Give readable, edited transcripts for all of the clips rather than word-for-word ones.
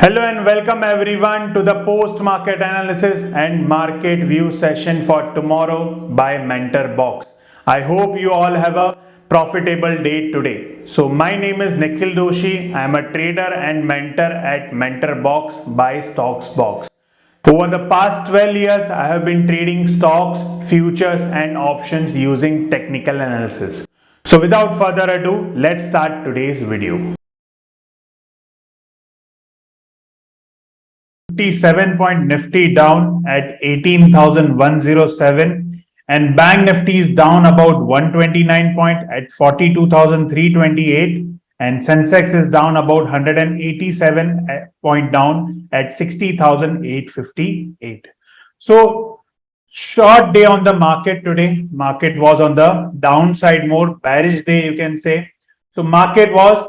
Hello and welcome everyone to the post market analysis and market view session for tomorrow by MentorBox. I hope you all have a profitable day today. So my name is Nikhil Doshi. I am a trader and mentor at MentorBox by StocksBox. Over the past 12 years, I have been trading stocks, futures and options using technical analysis. So without further ado, let's start today's video. 57 point Nifty down at 18,107 and Bank Nifty is down about 129 point at 42,328 and Sensex is down about 187 point down at 60,858. So short day on the market today. Market was on the downside, more bearish day you can say. So market was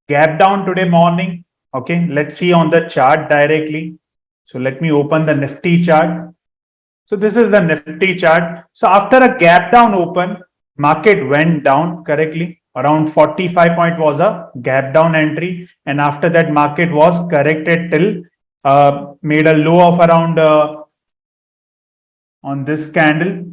gap down today morning. Okay, let's see on the chart directly. So let me open the Nifty chart. So this is the Nifty chart. So after a gap down open, market went down correctly. Around 45 point was a gap down entry. And after that market was corrected till made a low of around on this candle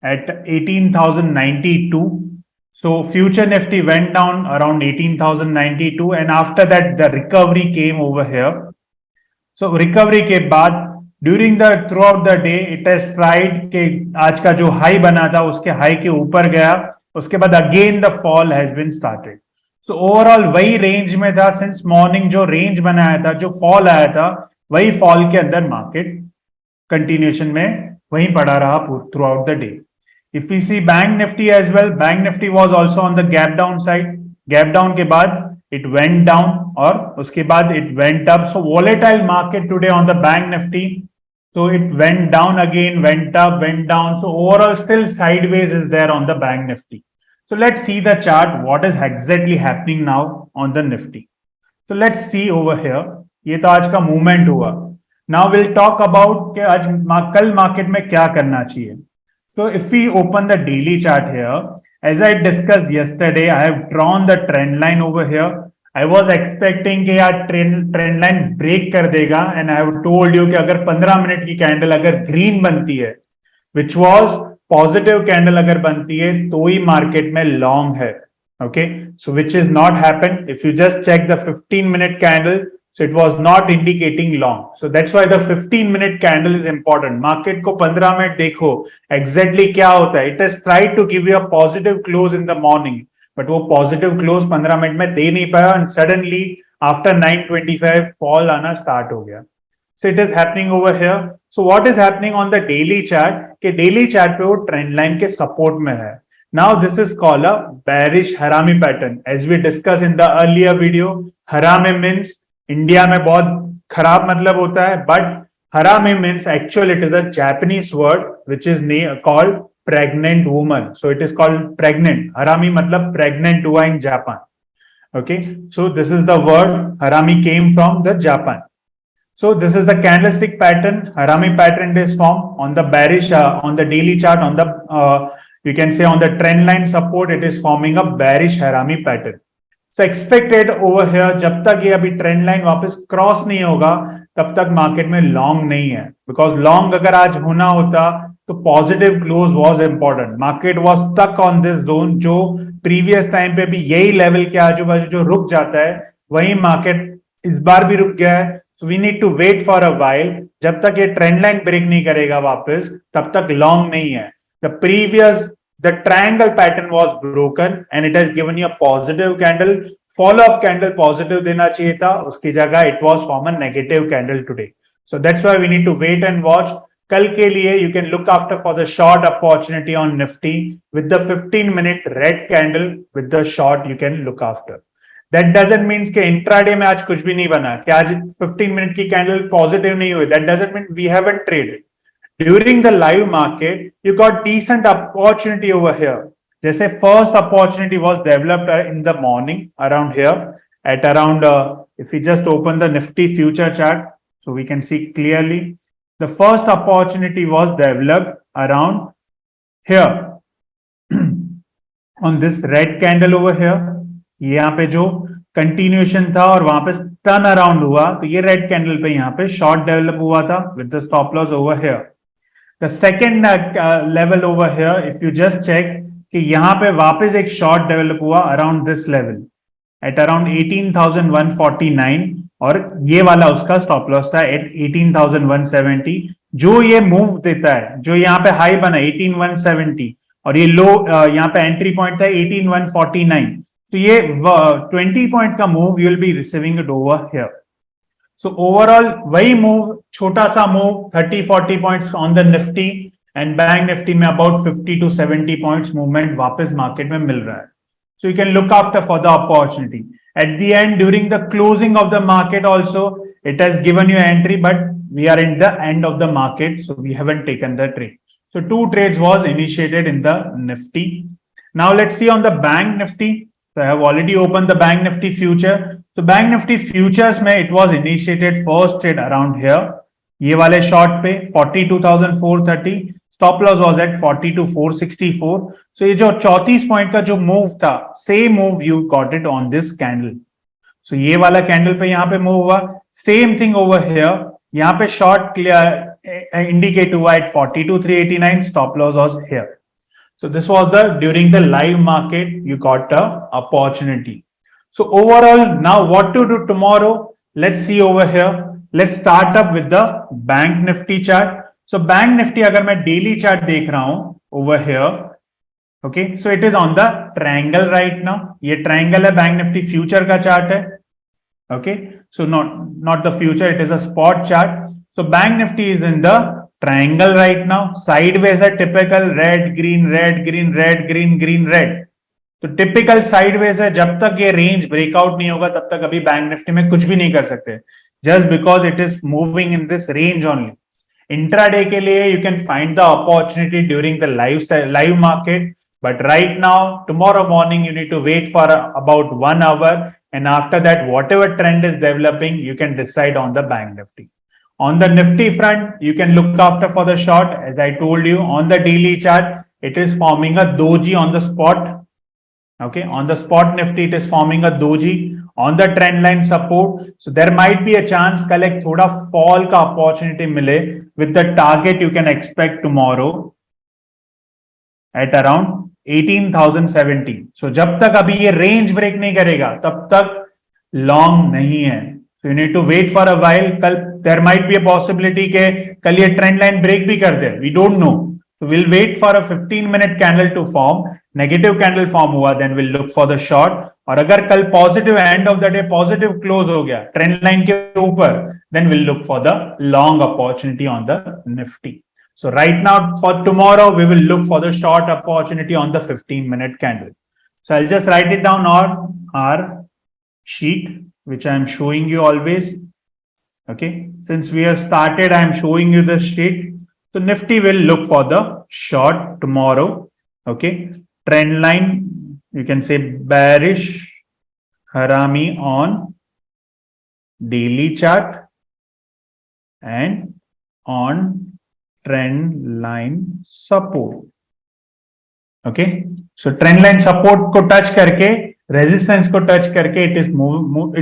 at 18,092. So future Nifty went down around 18,092 and after that the recovery came over here. So recovery के बाद during the through out the day it has tried के आज का जो high बना था उसके high के ऊपर गया, उसके बाद again the fall has been started. So overall वही रेंज में था सिंस मॉर्निंग, जो रेंज बनाया था, जो फॉल आया था वही फॉल के अंदर मार्केट कंटिन्यूएशन में वहीं पड़ा रहा throughout the day. If we see bank Nifty as well, bank Nifty was also on the gap down side. Gap down के बाद it went down और उसके बाद it went up. So volatile market today on the Bank Nifty. So it went down again, went up, went down. So overall still sideways is there on the Bank Nifty. So let's see the chart. What is exactly happening now on the Nifty? So let's see over here. ये तो आज का movement हुआ. Now we'll talk about कि आज कल market में क्या करना चाहिए. So if we open the daily chart here, as I discussed yesterday, I have drawn the trend line over here. I was expecting कि यार ट्रेंड लाइन ब्रेक कर देगा and I have told you कि अगर 15 minute की candle अगर green बनती है, which was पॉजिटिव कैंडल अगर बनती है तो ही मार्केट में लॉन्ग है. Okay, so which is not happened. If you just check the 15-minute candle, so it was not indicating long. So that's why the 15-minute candle is important. Market को 15 minute देखो exactly क्या होता है. It has tried to give you a positive close in the morning, but वो positive close 15 minute में दे नहीं पाया and suddenly after 9:25 fall आना start हो गया. So it is happening over here. So what is happening on the daily chart? कि daily chart पे वो trend line के support में है. Now this is called a bearish Harami pattern. As we discussed in the earlier video, Harami means India में बहुत खराब मतलब होता है, बट हरामी means actual it is a Japanese word which is called pregnant woman. So it is called pregnant. हरामी मतलब pregnant हुआ in Japan. Okay, so this is the word हरामी came from the Japan. So this is the candlestick pattern. Harami pattern is formed on the bearish on the daily chart, on the you can say on the trend line support. It is forming a bearish Harami pattern. So expected over here, जब तक ये अभी trend line वापस cross नहीं होगा तब तक market में लॉन्ग नहीं है. बिकॉज लॉन्ग अगर आज होना होता तो positive close was important. Market was stuck on this zone, जो प्रीवियस टाइम पे भी यही लेवल के आजू बाजू जो रुक जाता है वही मार्केट इस बार भी रुक गया है. So we need to wait for a while. जब तक ये ट्रेंड लाइन ब्रेक नहीं करेगा वापस तब तक लॉन्ग नहीं है. The triangle pattern was broken and it has given you a positive candle. Follow-up candle positive देना चाहिए था, उसकी जगह it was form a negative candle today. So that's why we need to wait and watch. कल के लिए you can look after for the short opportunity on Nifty with the 15-minute red candle. With the short you can look after. That doesn't mean कि intraday में आज कुछ भी नहीं बना, कि आज 15 मिनट की कैंडल पॉजिटिव नहीं हुई. That doesn't mean we haven't traded. During the live market, you got decent opportunity over here. जैसे first opportunity was developed in the morning around here at around if we just open the Nifty future chart, so we can see clearly the first opportunity was developed around here on this red candle over here. यहाँ पे जो continuation था और वहां पे turn around हुआ तो ये रेड कैंडल पे यहाँ पे शॉर्ट डेवलप हुआ था with the stop loss over here. The second level over here if you just check कि यहाँ पे वापस एक शॉर्ट डेवलप हुआ around this level at around 18,149 और ये वाला उसका स्टॉप लॉस था एट 18,170. जो ये मूव देता है, जो यहाँ पे हाई बना 18,170 और ये लो यहाँ पे एंट्री पॉइंट था 18,149, तो ये 20 पॉइंट का move you will be receiving it over here. So overall वही मूव, छोटा सा move 30-40 points on the Nifty and bank Nifty में अबाउट 50 to 70 पॉइंट्स मूवमेंट वापस मार्केट में मिल रहा है. So you can look after for the opportunity. At the end, during the closing of the market also, it has given you entry, but we are in the end of the market, so we haven't taken the trade. So 2 trades was initiated in the Nifty. Now let's see on the Bank Nifty. So I have already opened the Bank Nifty future. So Bank Nifty futures में it was initiated first trade around here. ये वाले short पे 42,430. Stop loss was at 42,464. So ये जो 34 point का जो move था, same move you got it on this candle. So ये वाला कैंडल पे यहाँ पे मूव हुआ, सेम थिंग ओवर हियर. यहाँ पे शॉर्ट क्लियर इंडिकेट हुआ at 42,389. Stop loss was here. So this was the during the live market you got a opportunity. So overall now what to do tomorrow, let's see over here. Let's start up with the bank Nifty chart. So bank Nifty अगर मैं daily chart देख रहा हूं over here, okay, so it is on the triangle right now. ये triangle है, bank Nifty future का chart है. Okay, so not the future, it is a spot chart. So bank Nifty is in the triangle right now. Sideways है, typical red green red green red green green red. तो typical sideways है. जब तक ये range breakout नहीं होगा तब तक अभी बैंक निफ्टी में कुछ भी नहीं कर सकते, just because it is moving in this range only. Intraday के लिए you can find the opportunity during the live market, but right now tomorrow morning you need to wait for about 1 hour, and after that whatever trend is developing you can decide on the bank nifty. On the nifty front you can look after for the short. As I told you, on the daily chart it is forming a doji on the spot. Okay, on the spot nifty it is forming a doji on the trend line support. So there might be a chance कल एक थोड़ा fall का opportunity मिले with the target you can expect tomorrow at around 18,070. So जब तक अभी ये range break नहीं करेगा तब तक long नहीं है. So you need to wait for a while. कल there might be a possibility के कल ये trend line break भी कर दे. We don't know. So we'll wait for a 15-minute candle to form. Negative candle form हुआ, then we'll look for the short. और अगर कल positive end of the day positive close हो गया trend line के ऊपर, then will look for the long opportunity on the Nifty. So right now for tomorrow we will look for the short opportunity on the 15-minute candle. So I will just write it down on our sheet which I am showing you always. Okay, since we have started I am showing you the sheet. So Nifty will look for the short tomorrow. Okay, trend line you can say bearish harami on daily chart and on trend line support. Okay, so trend line support को touch करके resistance को touch करके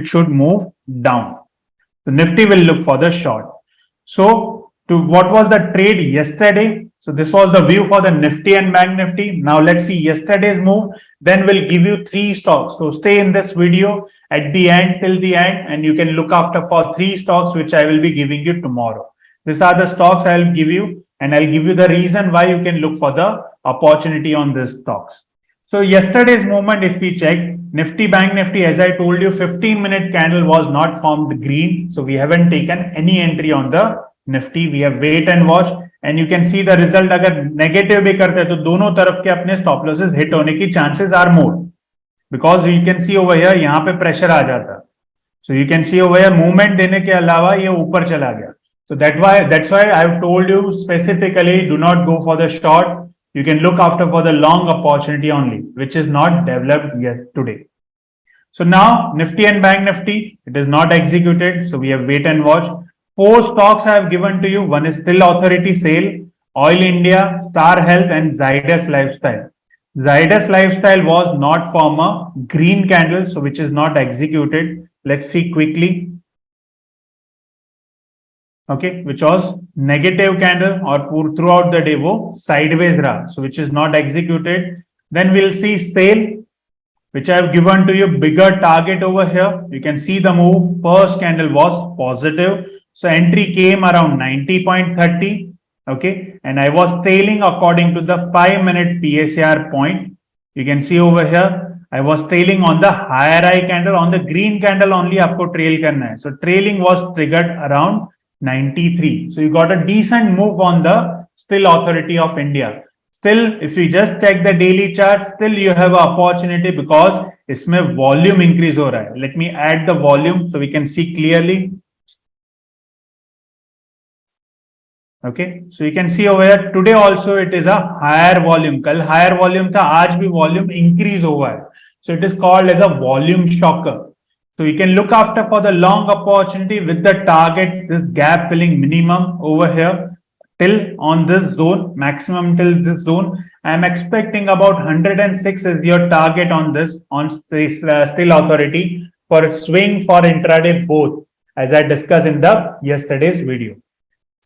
it should move down. So Nifty will look for the short. So to what was the trade yesterday? So this was the view for the Nifty and Bank Nifty. Now let's see yesterday's move. Then we'll give you 3 stocks. So stay in this video at the end till the end, and you can look after for 3 stocks which I will be giving you tomorrow. These are the stocks I will give you, and I'll give you the reason why you can look for the opportunity on these stocks. So yesterday's movement, if we check Nifty, Bank Nifty, as I told you, 15-minute candle was not formed green. So we haven't taken any entry on the Nifty. We have wait and watch, and you can see the result. अगर negative भी करते हैं तो दोनों तरफ के अपने stop losses hit होने की chances are more, because you can see over here यहाँ पे प्रेशर आ जाता. So you can see over here movement देने के अलावा ये ऊपर चला गया. So that's why I have told you specifically, do not go for the short. You can look after for the long opportunity only, which is not developed yet today. So now Nifty and Bank Nifty, it is not executed. So we have wait and watch. 4 stocks I have given to you. One is Still Authority Sale, Oil India, Star Health, and Zydus Lifestyle. Zydus Lifestyle was not from a green candle, so which is not executed. Let's see quickly. okay, which was negative candle or throughout the day wo sideways raha, so which is not executed. Then we'll see sale, which I have given to you bigger target over here. You can see the move. First candle was positive. So entry came around 90.30. Okay. And I was trailing according to the 5-minute PSR point. You can see over here, I was trailing on the higher high candle. On the green candle only आपको trail करना है. So trailing was triggered around 93. So you got a decent move on the Still Authority of India. Still, if you just check the daily chart, still you have an opportunity because इसमें volume increase हो रहा है. Let me add the volume so we can see clearly. Okay, so you can see over here today also it is a higher volume. कल higher volume था, आज भी volume increase हुआ है. So it is called as a volume shocker. So you can look after for the long opportunity with the target, this gap filling minimum over here till on this zone, maximum till this zone. I am expecting about 106 is your target on this, on this Still Authority for swing for intraday both, as I discussed in the yesterday's video.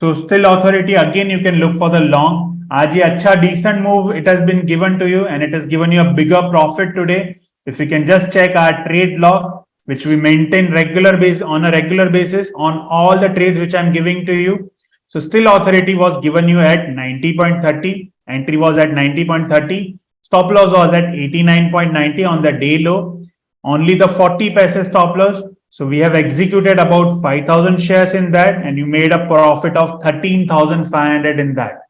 So Still Authority, again, you can look for the long. आज ये अच्छा decent move it has been given to you and it has given you a bigger profit today. If you can just check our trade log, which we maintain on a regular basis on all the trades which I'm giving to you. So Still Authority was given you at 90.30. Entry was at 90.30. Stop loss was at 89.90 on the day low. Only the 40 paise stop loss. So we have executed about 5,000 shares in that and you made a profit of 13,500 in that.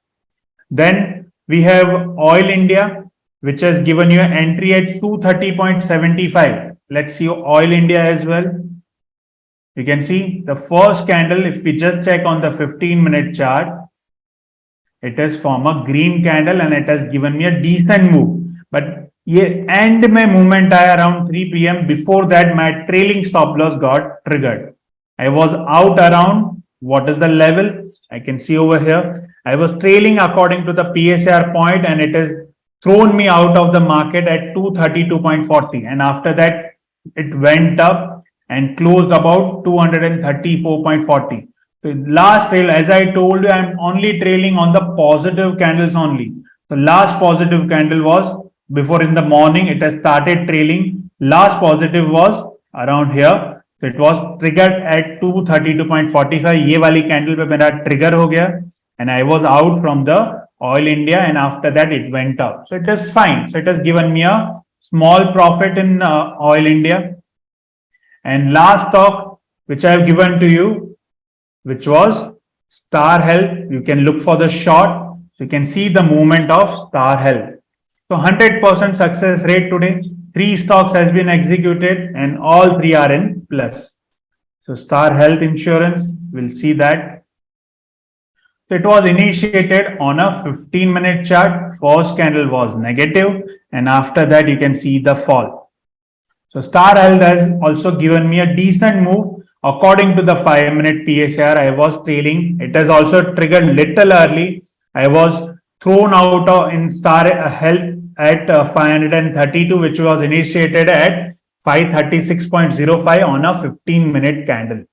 Then we have Oil India, which has given you an entry at 230.75. Let's see Oil India as well. You can see the first candle, if we just check on the 15-minute chart, it has formed a green candle and it has given me a decent move. But ये end में movement आया around 3 p.m. Before that, my trailing stop loss got triggered. I was out around, what is the level? I can see over here. I was trailing according to the PSR point and it has thrown me out of the market at 232.40. And after that, it went up and closed about 234.40. So last trail, as I told you, I'm only trailing on the positive candles only. The last positive candle was before in the morning, it has started trailing. Last positive was around here. So it was triggered at 232.45. ये वाली candle पे मेरा trigger हो गया and I was out from the Oil India and after that it went up. So it is fine. So it has given me a small profit in Oil India. And last stock which I have given to you, which was Star Health. You can look for the short. So you can see the movement of Star Health. So 100% success rate today. 3 stocks has been executed and all 3 are in plus. So Star Health Insurance, we'll see that. So it was initiated on a 15-minute chart. First candle was negative and after that you can see the fall. So Star Health has also given me a decent move. According to the 5-minute PSR, I was trailing. It has also triggered little early. I was thrown out in Star Health at 532, which was initiated at 536.05 on a 15-minute candle.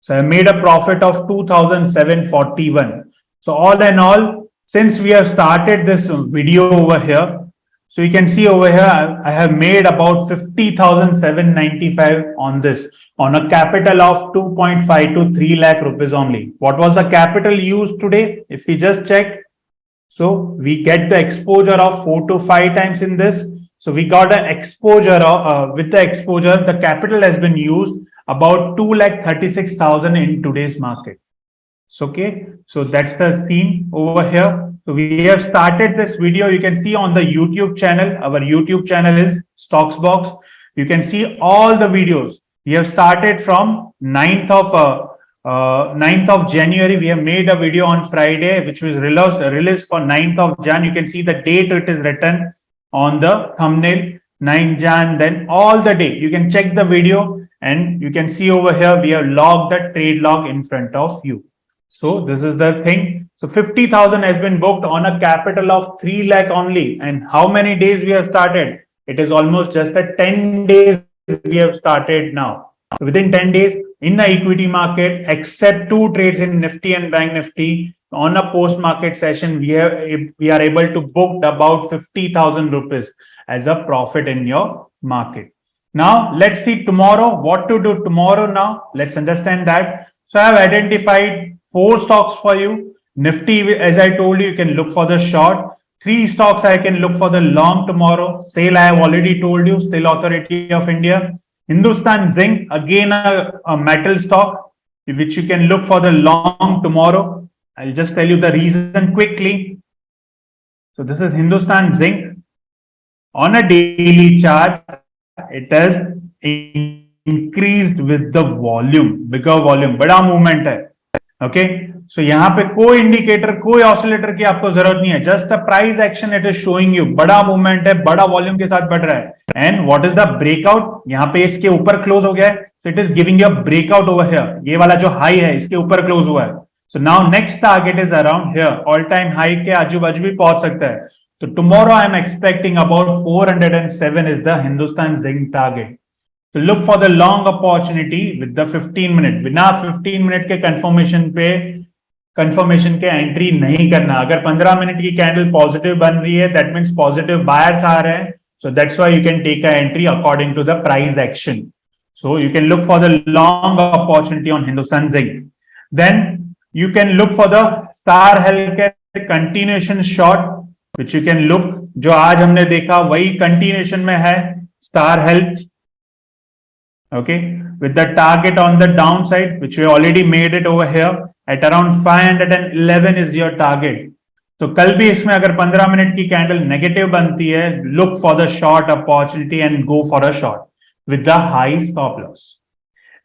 So I made a profit of 2,741. So all in all, since we have started this video over here, so you can see over here, I have made about 50,795 on this, on a capital of 2.5 to 3 lakh rupees only. What was the capital used today? If we just check, so we get the exposure of 4 to 5 times in this. So we got an exposure of, with the exposure, the capital has been used about 2,36,000 in today's market. So, okay, so that's the scene over here. So we have started this video. You can see on the YouTube channel. Our YouTube channel is Stocksbox. You can see all the videos. We have started from 9th of January. We have made a video on Friday, which was released for 9th of Jan. You can see the date it is written on the thumbnail, 9 Jan, then all the day. You can check the video and you can see over here, we have logged the trade log in front of you. So this is the thing. So 50,000 has been booked on a capital of 3 lakh only. And how many days we have started? It is almost just a 10 days we have started now. within 10 days in the equity market, except 2 trades in Nifty and Bank Nifty, on a post-market session, we are able to book about 50,000 rupees as a profit in your market. Now, let's see tomorrow, what to do tomorrow now. Let's understand that. So I have identified 4 stocks for you. Nifty, as I told you, you can look for the short. 3 stocks I can look for the long tomorrow. SAIL, I have already told you, Steel Authority of India. Hindustan Zinc, again a metal stock, which you can look for the long tomorrow. I'll just tell you the reason quickly. So this is Hindustan Zinc. On a daily chart, it has increased with the volume, bigger volume, बड़ा movement है. Okay, so यहाँ पे कोई indicator, कोई oscillator की आपको जरूरत नहीं है. Just the price action it is showing you. बड़ा मूवमेंट है, बड़ा वॉल्यूम के साथ बढ़ रहा है. And what is the breakout? यहाँ पे इसके ऊपर क्लोज हो गया है. So it is giving you a breakout over here. ये वाला जो हाई है इसके ऊपर क्लोज हुआ है. So now next target is around here. All time high के आजू बाजू भी पहुंच सकता है. So tomorrow I am expecting about 407 is the Hindustan Zinc target. So look for the long opportunity with the 15 minute. बिना 15 मिनट के confirmation के एंट्री नहीं करना. अगर 15 मिनट की कैंडल पॉजिटिव बन रही है, दैट मीन्स पॉजिटिव बायर्स आ रहे हैं. So that's why you can take an entry according to the price action. So you can look for the long opportunity on Hindustan Zinc. Then you can look for the Star Healthcare continuation short, which you can look. जो आज हमने देखा वही continuation में है Star Health. Okay, with the target on the downside, which we already made it over here at around 511 is your target. तो कल भी इसमें अगर 15 मिनट की कैंडल नेगेटिव बनती है, look for the short opportunity and go for a short with the high stop loss.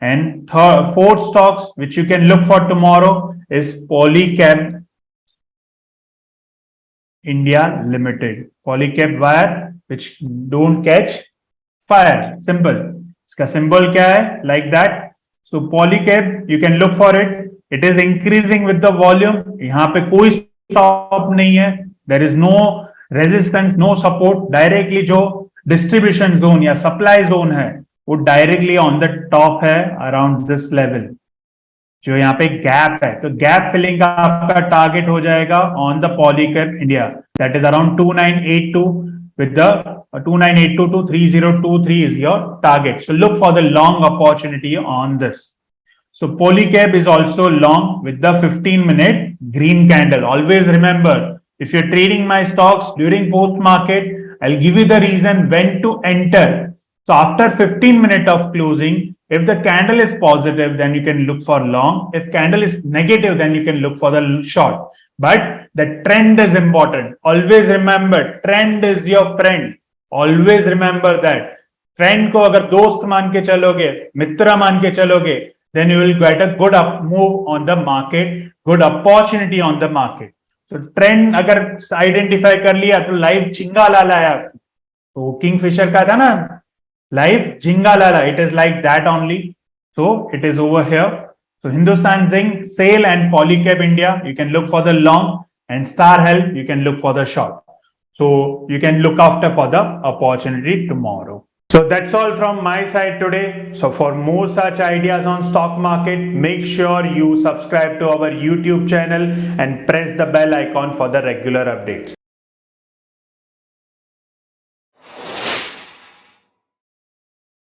And fourth stocks which you can look for tomorrow is Polycab India Limited. Polycab wire which don't catch fire. Simple. इसका symbol क्या है? Like that. So Polycab, you can look for it. It is increasing with the volume. यहाँ पे कोई stop नहीं है. There is no resistance, no support. Directly जो distribution zone या supply zone है, वो directly on the top है around this level. जो यहाँ पे गैप है, तो गैप फिलिंग का आपका टारगेट हो जाएगा on the Polycab India. That is around 2982 with the 2982 to 3023 is your target. So look for the long opportunity on this. So Polycab is also long with the 15-minute green candle. Always remember, if you're trading my stocks during post market, I'll give you the reason when to enter. So after 15 minutes of closing, if the candle is positive, then you can look for long. If candle is negative, then you can look for the short. But the trend is important. Always remember, trend is your friend. Always remember that. Trend को अगर दोस्त मान के चलोगे, मित्र मान के चलोगे, then you will get a good up move on the market, good opportunity on the market. So trend अगर identify कर लिया तो live झिंगा लाला है आपकी. तो किंगफिशर का था ना, live झिंगा लाला. It is like that only. So it is over here. So Hindustan Zinc, SAIL and Polycab India, you can look for the long, and Star Health, you can look for the short. So you can look after for the opportunity tomorrow. So that's all from my side today. So for more such ideas on stock market, make sure you subscribe to our YouTube channel and press the bell icon for the regular updates.